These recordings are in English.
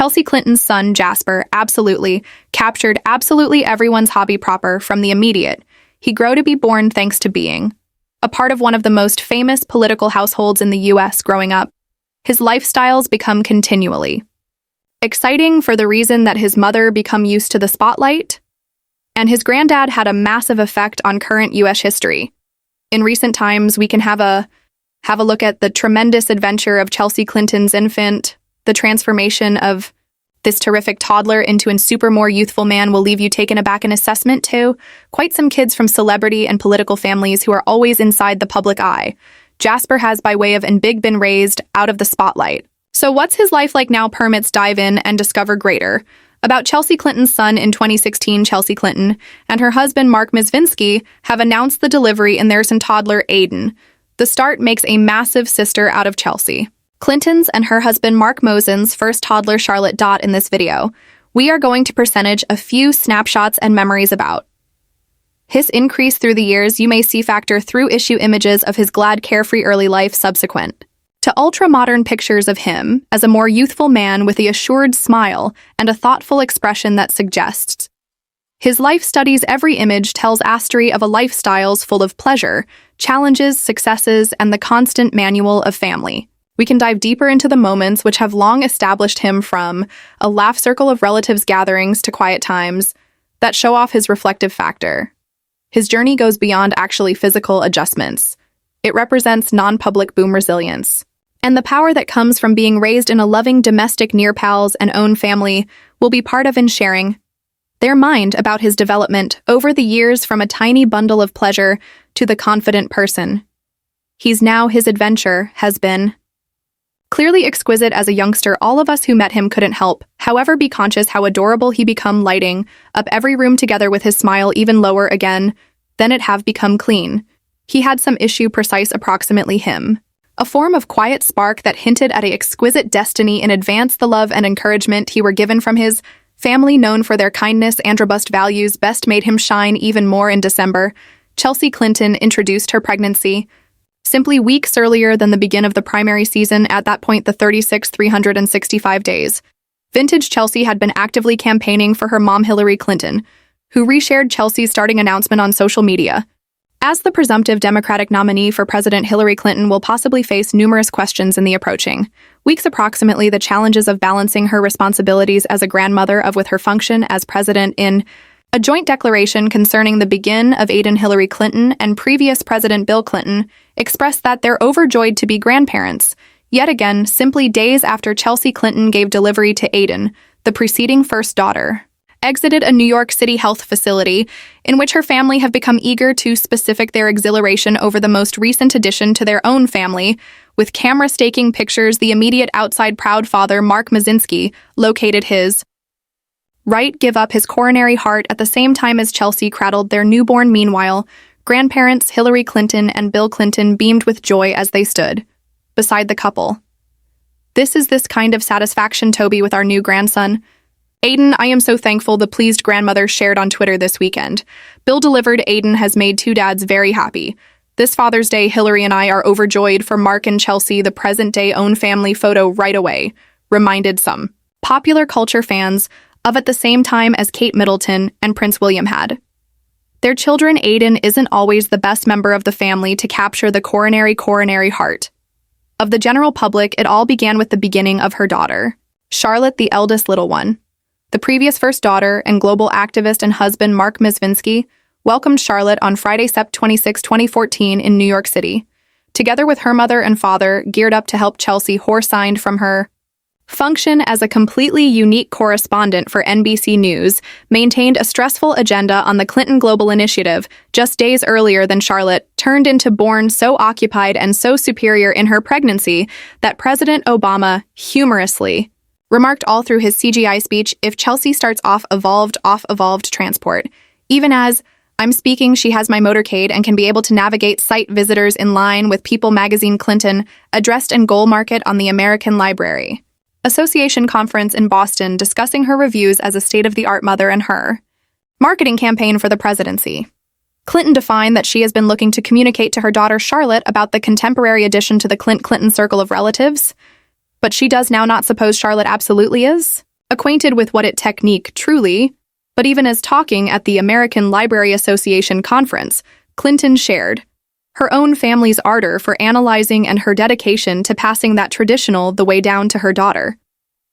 Chelsea Clinton's son, Jasper, captured absolutely everyone's hobby proper from the immediate. He grew to be born thanks to being a part of one of the most famous political households in the U.S. growing up. His lifestyles become continually exciting for the reason that his mother become used to the spotlight, and his granddad had a massive effect on current U.S. history. In recent times, we can have a look at the tremendous adventure of Chelsea Clinton's infant. The transformation of this terrific toddler into a super more youthful man will leave you taken aback. An assessment to quite some kids from celebrity and political families who are always inside the public eye. Jasper has, by way of and been raised out of the spotlight. So what's his life like now? Permits dive in and discover greater about Chelsea Clinton's son. In 2016, Chelsea Clinton and her husband Mark Mizvinsky have announced the delivery in their son toddler Aiden. The start makes a massive sister out of Chelsea Clinton's and her husband Mark Mosen's first toddler Charlotte. In this video, we are going to percentage a few snapshots and memories about his increase through the years. You may see factor through issue images of his glad carefree early life subsequent to ultra-modern pictures of him as a more youthful man with a assured smile and a thoughtful expression that suggests his life studies. Every image tells a story of a lifestyles full of pleasure, challenges, successes, and the constant manual of family. We can dive deeper into the moments which have long established him, from a laugh circle of relatives gatherings to quiet times that show off his reflective factor. His journey goes beyond actually physical adjustments. It represents non-public boom resilience. And the power that comes from being raised in a loving domestic near pals and own family will be part of in sharing their mind about his development over the years, from a tiny bundle of pleasure to the confident person he's now. His adventure has been clearly exquisite as a youngster. All of us who met him couldn't help, however, be conscious how adorable he become, lighting up every room together with his smile even lower again than it have become clean. He had some issue precise approximately him. A form of quiet spark that hinted at a exquisite destiny in advance. The love and encouragement he were given from his family, known for their kindness and robust values, best made him shine even more. In December, Chelsea Clinton introduced her pregnancy simply weeks earlier than the begin of the primary season. At that point, the 36th 365 days. Vintage Chelsea had been actively campaigning for her mom Hillary Clinton, who reshared Chelsea's starting announcement on social media. As the presumptive Democratic nominee for president, Hillary Clinton will possibly face numerous questions in the approaching weeks. Approximately the challenges of balancing her responsibilities as a grandmother with her function as president. In a joint declaration concerning the begin of Aiden, Hillary Clinton and previous President Bill Clinton expressed that they're overjoyed to be grandparents, yet again, simply days after Chelsea Clinton gave delivery to Aiden, the preceding first daughter exited a New York City health facility, in which her family have become eager to specific their exhilaration over the most recent addition to their own family, with camera staking pictures. The immediate outside proud father, Mark Mizvinsky, located his right give up his coronary heart at the same time as Chelsea cradled their newborn. Meanwhile, grandparents Hillary Clinton and Bill Clinton beamed with joy as they stood beside the couple. This kind of satisfaction, Toby, with our new grandson. Aiden, I am so thankful, the pleased grandmother shared on Twitter this weekend. Bill delivered. Aiden has made two dads very happy. This Father's Day, Hillary and I are overjoyed for Mark and Chelsea. The present-day own family photo right away reminded some popular culture fans of at the same time as Kate Middleton and Prince William had their children. Aiden isn't always the best member of the family to capture the coronary heart of the general public. It all began with the beginning of her daughter, Charlotte, the eldest little one. The previous first daughter and global activist and husband Mark Mizvinsky welcomed Charlotte on Friday, September 26, 2014 in New York City, together with her mother and father, geared up to help Chelsea, who resigned from her function as a completely unique correspondent for NBC News, maintained a stressful agenda on the Clinton Global Initiative just days earlier than Charlotte turned into born, so occupied and so superior in her pregnancy that President Obama humorously remarked all through his CGI speech, if Chelsea starts off evolved transport. Even as I'm speaking, she has my motorcade and can be able to navigate site visitors in line with People magazine. Clinton addressed in Goal Market on the American Library Association conference in Boston, discussing her reviews as a state-of-the-art mother and her marketing campaign for the presidency. Clinton defined that she has been looking to communicate to her daughter Charlotte about the contemporary addition to the Clinton circle of relatives, but she does now not suppose Charlotte absolutely is. acquainted with what it technique truly, but even as talking at the American Library Association conference, Clinton shared her own family's ardor for analyzing and her dedication to passing that traditional the way down to her daughter.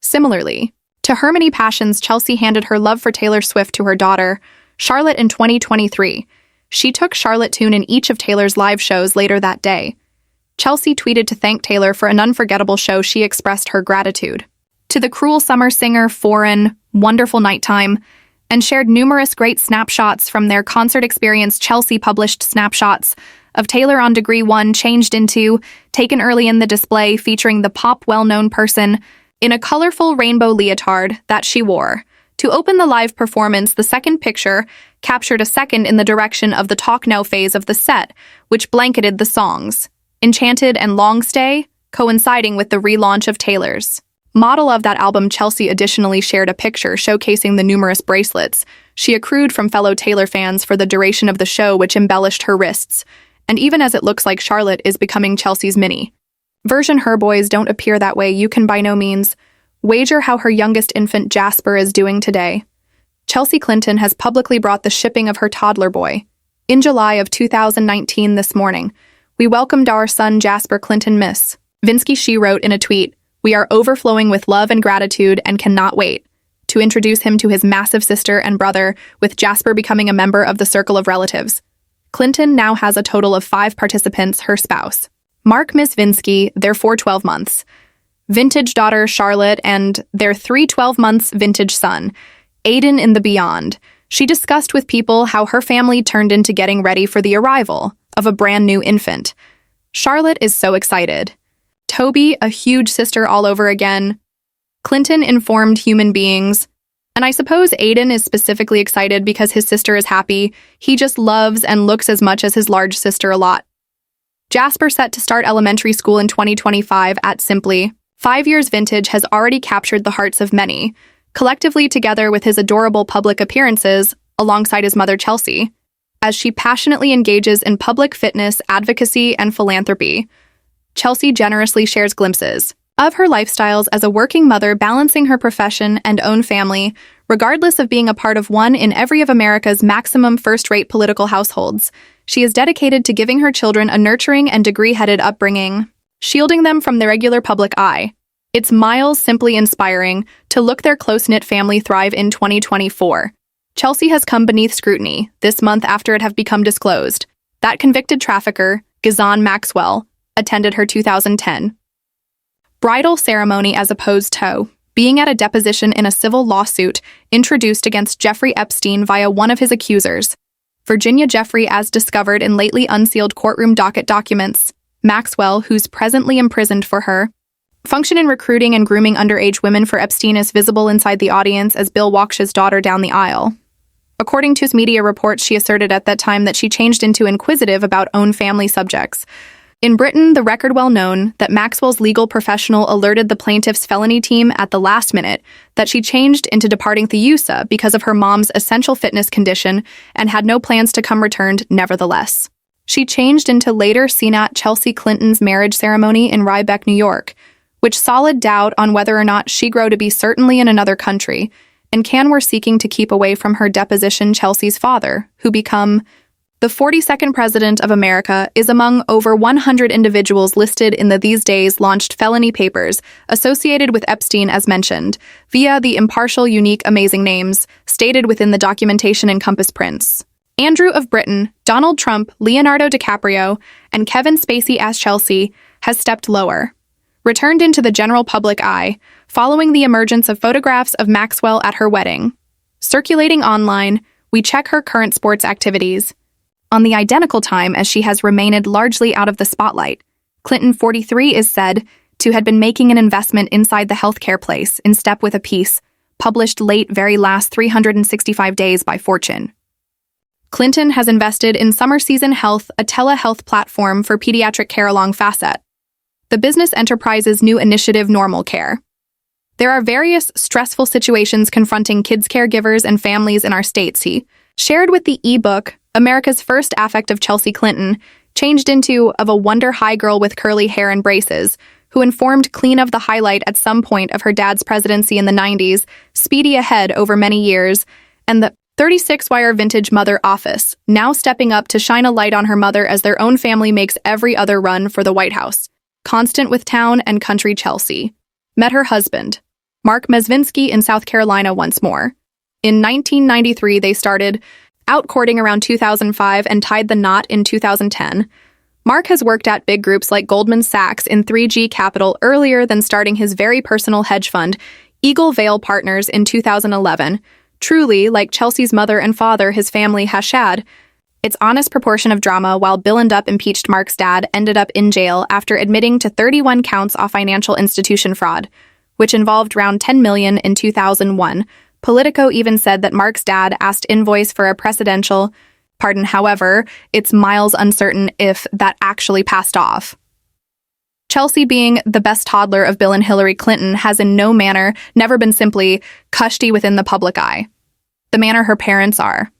Similarly, to her many passions, Chelsea handed her love for Taylor Swift to her daughter, Charlotte, in 2023. She took Charlotte tune in each of Taylor's live shows later that day. Chelsea tweeted to thank Taylor for an unforgettable show. She expressed her gratitude to the Cruel Summer singer, Foreign, Wonderful Nighttime, and shared numerous great snapshots from their concert experience. Chelsea published snapshots of Taylor on Degree 1 changed into, taken early in the display, featuring the pop well-known person in a colorful rainbow leotard that she wore. To open the live performance, the second picture captured a second in the direction of the Talk Now phase of the set, which blanketed the songs Enchanted and Long Stay, coinciding with the relaunch of Taylor's model of that album. Chelsea additionally shared a picture showcasing the numerous bracelets she accrued from fellow Taylor fans for the duration of the show, which embellished her wrists, and even as it looks like Charlotte is becoming Chelsea's mini version. Her boys don't appear that way. You can by no means wager how her youngest infant Jasper is doing today. Chelsea Clinton has publicly brought the shipping of her toddler boy. In July of 2019, this morning, we welcomed our son Jasper Clinton, Miss Vinsky. She wrote in a tweet, "We are overflowing with love and gratitude and cannot wait to introduce him to his massive sister and brother, with Jasper becoming a member of the circle of relatives." Clinton now has a total of 5 participants: her spouse, Mark, Miss Vinsky, their 4 12 months vintage daughter, Charlotte, and their 3 12 months vintage son, Aiden, in the beyond. She discussed with People how her family turned into getting ready for the arrival of a brand new infant. Charlotte is so excited. Toby, a huge sister all over again. Clinton informed Human Beings. And I suppose Aiden is specifically excited because his sister is happy. He just loves and looks as much as his large sister a lot. Jasper, set to start elementary school in 2025 at simply 5 years vintage, has already captured the hearts of many, collectively together with his adorable public appearances alongside his mother Chelsea, as she passionately engages in public fitness, advocacy, and philanthropy. Chelsea generously shares glimpses of her lifestyles as a working mother, balancing her profession and own family, regardless of being a part of one in every of America's maximum first-rate political households. She is dedicated to giving her children a nurturing and degree-headed upbringing, shielding them from the regular public eye. It's miles simply inspiring to look their close-knit family thrive in 2024. Chelsea has come beneath scrutiny this month after it have become disclosed that convicted trafficker, Ghislaine Maxwell, attended her 2010 bridal ceremony as opposed to being at a deposition in a civil lawsuit introduced against Jeffrey Epstein via one of his accusers, Virginia Jeffrey, as discovered in lately unsealed courtroom docket documents. Maxwell, who's presently imprisoned for her function in recruiting and grooming underage women for Epstein, is visible inside the audience as Bill walks his daughter down the aisle. According to media reports, she asserted at that time that she changed into inquisitive about own family subjects. In Britain, the record well known that Maxwell's legal professional alerted the plaintiff's felony team at the last minute that she changed into departing the USA because of her mom's essential fitness condition and had no plans to come returned nevertheless. She changed into later seen at Chelsea Clinton's marriage ceremony in Rhinebeck, New York, which solid doubt on whether or not she grow to be certainly in another country, and Can were seeking to keep away from her deposition. Chelsea's father, who become the 42nd President of America, is among over 100 individuals listed in the these days launched felony papers associated with Epstein, as mentioned, via the impartial, unique, amazing names stated within the documentation encompass Prince Andrew of Britain, Donald Trump, Leonardo DiCaprio, and Kevin Spacey. As Chelsea has stepped lower, returned into the general public eye, following the emergence of photographs of Maxwell at her wedding. Circulating online, we check her current sports activities on the identical time as she has remained largely out of the spotlight. Clinton, 43, is said to had been making an investment inside the healthcare place in step with a piece published late very last 365 days by Fortune. Clinton has invested in Summer Season Health, a telehealth platform for pediatric care along Facet, the business enterprise's new initiative, Normal Care. There are various stressful situations confronting kids, caregivers, and families in our states, he shared with the ebook America's First Affect of Chelsea Clinton, changed into of a wonder high girl with curly hair and braces, who informed Clean of the highlight at some point of her dad's presidency in the 90s, speedy ahead over many years, and the 36-wire vintage mother office, now stepping up to shine a light on her mother as their own family makes every other run for the White House. Constant with town and country Chelsea met her husband, Mark Mezvinsky, in South Carolina once more. In 1993, they started out courting around 2005 and tied the knot in 2010. Mark has worked at big groups like Goldman Sachs in 3G Capital earlier than starting his very personal hedge fund, Eagle Vale Partners, in 2011. Truly, like Chelsea's mother and father, his family has had its honest proportion of drama, while Bill and Up impeached Mark's dad ended up in jail after admitting to 31 counts of financial institution fraud, which involved around $10 million in 2001. Politico even said that Mark's dad asked invoice for a presidential pardon. However, it's miles uncertain if that actually passed off. Chelsea, being the best toddler of Bill and Hillary Clinton, has in no manner never been simply cushy within the public eye, the manner her parents are,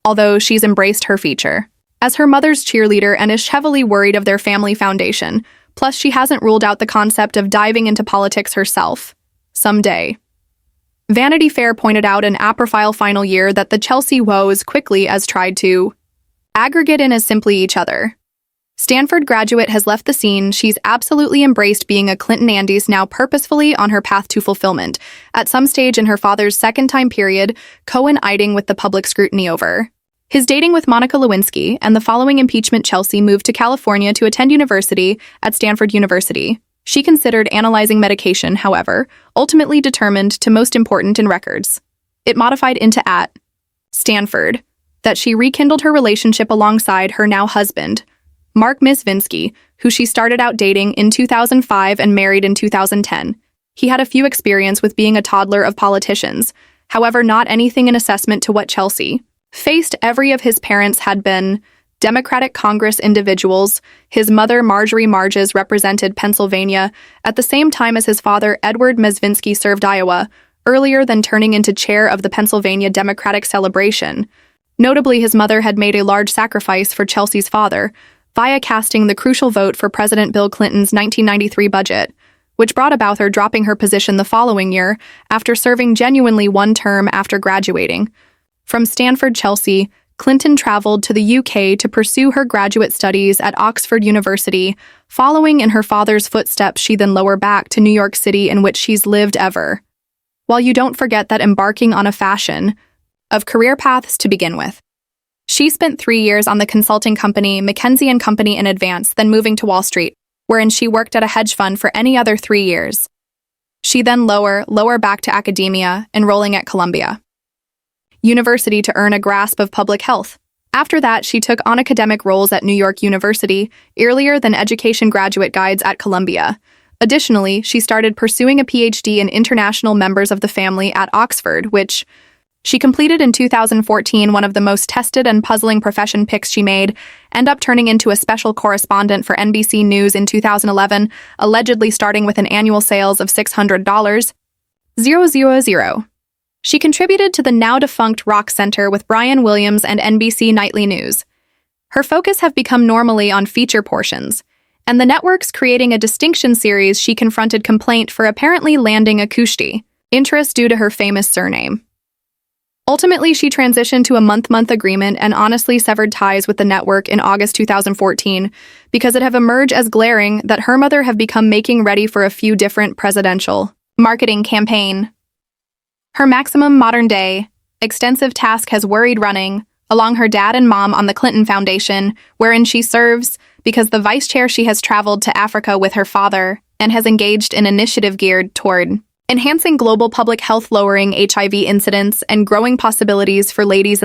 although she's embraced her feature as her mother's cheerleader and is heavily worried of their family foundation. Plus, she hasn't ruled out the concept of diving into politics herself someday. Vanity Fair pointed out in Aprofile final year that the Chelsea woes quickly as tried to aggregate in as simply each other. Stanford graduate has left the scene. She's absolutely embraced being a Clinton Andes, now purposefully on her path to fulfillment. At some stage in her father's second time period, coinciding with the public scrutiny over his dating with Monica Lewinsky and the following impeachment, Chelsea moved to California to attend university at Stanford University. She considered analyzing medication, however, ultimately determined to most important in records. It modified into at Stanford that she rekindled her relationship alongside her now husband, Mark Mezvinsky, who she started out dating in 2005 and married in 2010. He had a few experience with being a toddler of politicians, however not anything in assessment to what Chelsea faced. Every of his parents had been Democratic Congress individuals. His mother, Marjorie Marges, represented Pennsylvania at the same time as his father, Edward Mezvinsky, served Iowa, earlier than turning into chair of the Pennsylvania Democratic Celebration. Notably, his mother had made a large sacrifice for Chelsea's father via casting the crucial vote for President Bill Clinton's 1993 budget, which brought about her dropping her position the following year after serving genuinely one term after graduating. From Stanford, Chelsea Clinton traveled to the UK to pursue her graduate studies at Oxford University. Following in her father's footsteps, she then lowered back to New York City, in which she's lived ever. While you don't forget that embarking on a fashion of career paths to begin with. She spent 3 years on the consulting company McKinsey & Company in advance, then moving to Wall Street, wherein she worked at a hedge fund for any other 3 years. She then lower back to academia, enrolling at Columbia University to earn a grasp of public health. After that, she took on academic roles at New York University, earlier than education graduate guides at Columbia. Additionally, she started pursuing a PhD in international members of the family at Oxford, which she completed in 2014. One of the most tested and puzzling profession picks she made, end up turning into a special correspondent for NBC News in 2011, allegedly starting with an annual sales of $600,000. She contributed to the now-defunct Rock Center with Brian Williams and NBC Nightly News. Her focus have become normally on feature portions, and the network's creating a distinction series. She confronted complaint for apparently landing a cushy interest due to her famous surname. Ultimately, she transitioned to a month-month agreement and honestly severed ties with the network in August 2014 because it have emerged as glaring that her mother have become making ready for a few different presidential marketing campaign. Her maximum modern-day, extensive task has worried running along her dad and mom on the Clinton Foundation, wherein she serves because the vice chair. She has traveled to Africa with her father and has engaged in initiative geared toward enhancing global public health, lowering HIV incidence, and growing possibilities for ladies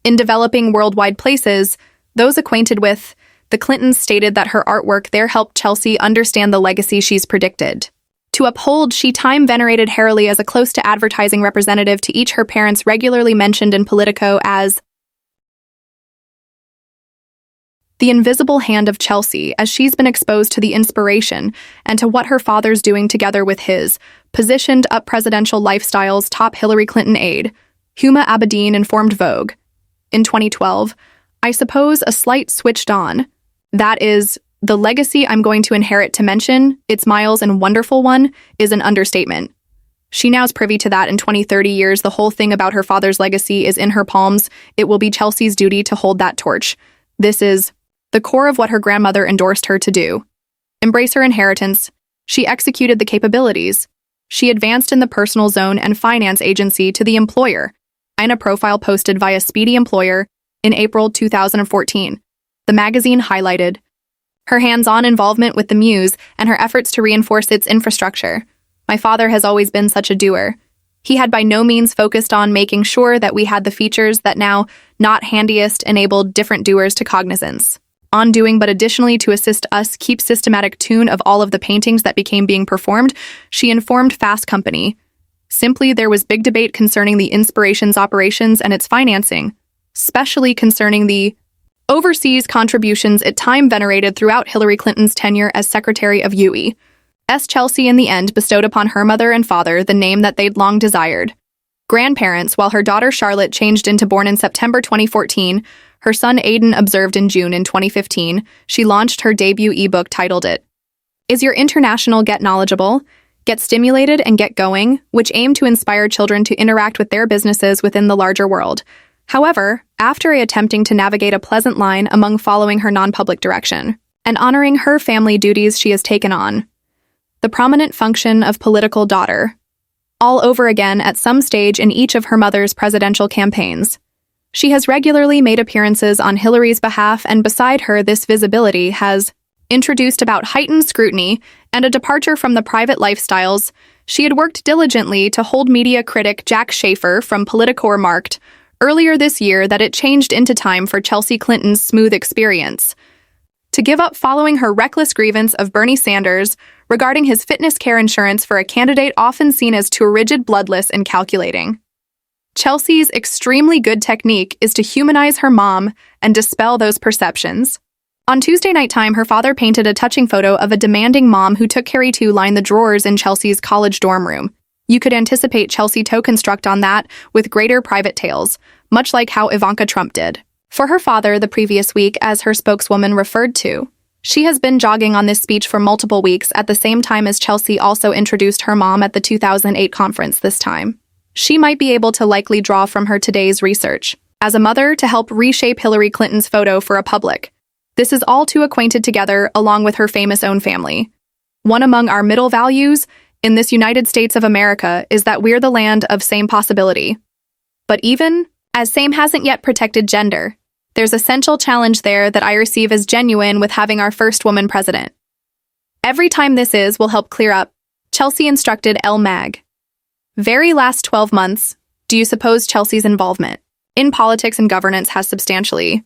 in developing worldwide places. Those acquainted with the Clintons stated that her artwork there helped Chelsea understand the legacy she's predicted to uphold. She time-venerated Harley as a close-to-advertising representative to each her parents regularly mentioned in Politico as the invisible hand of Chelsea, as she's been exposed to the inspiration and to what her father's doing together with his positioned up presidential lifestyles. Top Hillary Clinton aide Huma Abedin informed Vogue in 2012, "I suppose a slight switched on. That is The legacy I'm going to inherit to mention, its miles and wonderful one, is an understatement. She now's privy to that in 20-30 years. The whole thing about her father's legacy is in her palms. It will be Chelsea's duty to hold that torch. This is the core of what her grandmother endorsed her to do. Embrace her inheritance. She executed the capabilities. She advanced in the personal zone and finance agency to the employer. In a profile posted via Speedy Employer in April 2014. The magazine highlighted her hands-on involvement with the Muse and her efforts to reinforce its infrastructure. My father has always been such a doer. He had by no means focused on making sure that we had the features that now, not handiest, enabled different doers to cognizance. On doing, but additionally to assist us keep systematic tune of all of the paintings that became being performed, she informed Fast Company. Simply, there was big debate concerning the Inspirations operations and its financing, especially concerning the overseas contributions at time venerated throughout Hillary Clinton's tenure as Secretary of U.S. Chelsea in the end bestowed upon her mother and father the name that they'd long desired. Grandparents, while her daughter Charlotte changed into born in September 2014, her son Aiden observed in June in 2015, she launched her debut ebook titled It Is Your International Get Knowledgeable, Get Stimulated and Get Going, which aim to inspire children to interact with their businesses within the larger world. However, after attempting to navigate a pleasant line among following her non-public direction and honoring her family duties she has taken on, the prominent function of political daughter, all over again at some stage in each of her mother's presidential campaigns. She has regularly made appearances on Hillary's behalf, and beside her, this visibility has introduced about heightened scrutiny and a departure from the private lifestyles. She had worked diligently to hold media critic Jack Schaefer from Politico remarked earlier this year that it changed into time for Chelsea Clinton's smooth experience to give up following her reckless grievance of Bernie Sanders regarding his fitness care insurance for a candidate often seen as too rigid, bloodless, and calculating. Chelsea's extremely good technique is to humanize her mom and dispel those perceptions. On Tuesday night time, her father painted a touching photo of a demanding mom who took Carrie to line the drawers in Chelsea's college dorm room. You could anticipate Chelsea to construct on that with greater private tales, much like how Ivanka Trump did. For her father the previous week, as her spokeswoman referred to, she has been jogging on this speech for multiple weeks at the same time as Chelsea also introduced her mom at the 2008 conference this time. She might be able to likely draw from her today's research as a mother to help reshape Hillary Clinton's photo for a public. This is all too acquainted together along with her famous own family. One among our middle values in this United States of America is that we're the land of same possibility. But even as same hasn't yet protected gender, there's essential challenge there that I receive as genuine with having our first woman president. Every time this will help clear up, Chelsea instructed Elle Mag. Very last 12 months, do you suppose Chelsea's involvement in politics and governance has substantially